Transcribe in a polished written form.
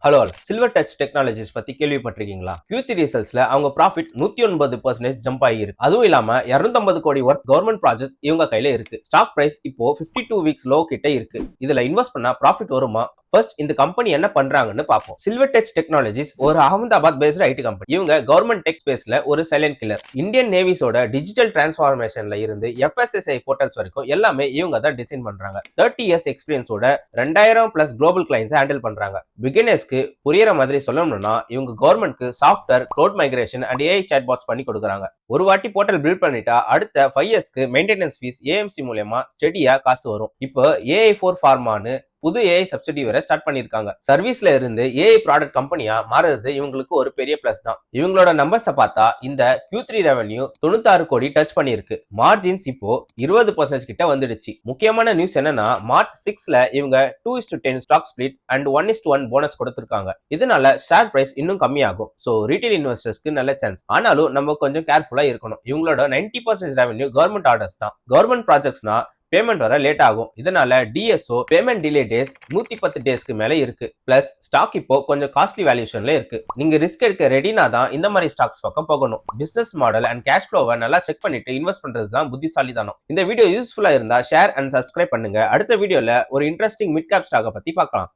Hello silver touch technologies பத்தி கேள்விப்பட்டிருக்கீங்களா? Q3 ரிசல்ட்ஸ்ல அவங்க ப்ராஃபிட் 109% ஜம்ப் ஆகியிருக்கு. அதுவும் இல்லாம 250 கோடி ஒர்த் கவர்மெண்ட் ப்ராஜெக்ட் இவங்க கையில இருக்கு. ஸ்டாக் பிரைஸ் இப்போ 52 வீக்ஸ் லோ கிட்ட இருக்கு. இதுல இன்வெஸ்ட் பண்ணா ப்ராஃபிட் வருமா? ஃபர்ஸ்ட் இந்த கம்பெனி என்ன பண்றாங்கன்னு பார்ப்போம். சில்வர் டச் டெக்னாலஜிஸ் ஒரு அகமதாபாத் பேஸ்ட் ஐடி கம்பெனி. இவங்க கவர்மெண்ட் டெக் ஸ்பேஸ்ல ஒரு சைலண்ட் கில்லர். இந்தியன் நேவிஸோட டிஜிட்டல் டிரான்ஸ்ஃபார்மேஷன்ல இருந்து FSSAI போர்ட்டல்ஸ் வரைக்கும் எல்லாமே இவங்க தான் டிசைன் பண்றாங்க. 30 இயர்ஸ் எக்ஸ்பீரியன்ஸோட 2000+ குளோபல் கிளைண்ட்ஸ் ஹேண்டில் பண்றாங்க. பிகினர்ஸ்க்கு புரியற மாதிரி சொல்லணும்னா இவங்க கவர்மெண்ட்க்கு software, cloud migration and AI chatbots பண்ணி கொடுக்குறாங்க. ஒரு வாட்டி போர்ட்டல் பில்ட் பண்ணிட்டா அடுத்த 5 இயர்ஸ்க்கு மெயின்டெனன்ஸ் ஃபீஸ் AMC மூலமா ஸ்டெடியா காசு வரும். இப்போ AI4 ஃபார்மான்னு புது AI சப்சிடி வேற ஸ்டார்ட் பண்ணிருக்காங்க. சர்வீஸ்ல இருந்து AI ப்ராடக்ட் கம்பெனியா மாறுறது இவங்களுக்கு ஒரு பெரிய பிளஸ் தான். இவங்களோட நம்பர்ஸை பார்த்தா இந்த Q3 ரெவன்யூ 96 கோடி டச் பண்ணிருக்கு. மார்ஜின்ஸ் இப்போ 20% கிட்ட வந்துடுச்சு. முக்கியமான நியூஸ் என்னன்னா மார்ச் 6ல இவங்க 2:10 ஸ்டாக் ஸ்பிளிட் அண்ட் 1:1 போனஸ் கொடுத்திருக்காங்க. இதனால ஷேர் பிரைஸ் இன்னும் கம்மியாகும். சோ ரீட்டைல் இன்வெஸ்டர்ஸ்க்கு நல்ல சான்ஸ். ஆனாலும் நம்ம கொஞ்சம் கேர்ஃபுல்லா இருக்கணும். இவங்களோட 90% ரெவன்யூ கவர்மெண்ட் ஆர்டர்ஸ் தான். கவர்மெண்ட் ப்ராஜெக்ட்ஸ்னா பேமெண்ட் வர லேட் ஆகும். இதனால DSO பேமெண்ட் டிலே டேஸ் 110 டேஸ்க்கு மேல இருக்கு. பிளஸ் ஸ்டாக் இப்போ கொஞ்சம் காஸ்ட்லி வேல்யூஷன்ல இருக்கு. நீங்க ரிஸ்க் எடுக்க ரெடினா தான் இந்த மாதிரி ஸ்டாக்ஸ் பக்கம் போகணும். பிசினஸ் மாடல் அண்ட் கேஷ் ஃப்ளோவை நல்லா செக் பண்ணிட்டு இன்வெஸ்ட் பண்றது தான் புத்திசாலிதானம். இந்த வீடியோ யூஸ்ஃபுல்லா இருந்தா ஷேர் அண்ட் சப்ஸ்கிரைப் பண்ணுங்க. அடுத்த வீடியோல ஒரு இன்ட்ரெஸ்டிங் மிட் கேப் ஸ்டாக்கை பத்தி பார்க்கலாம்.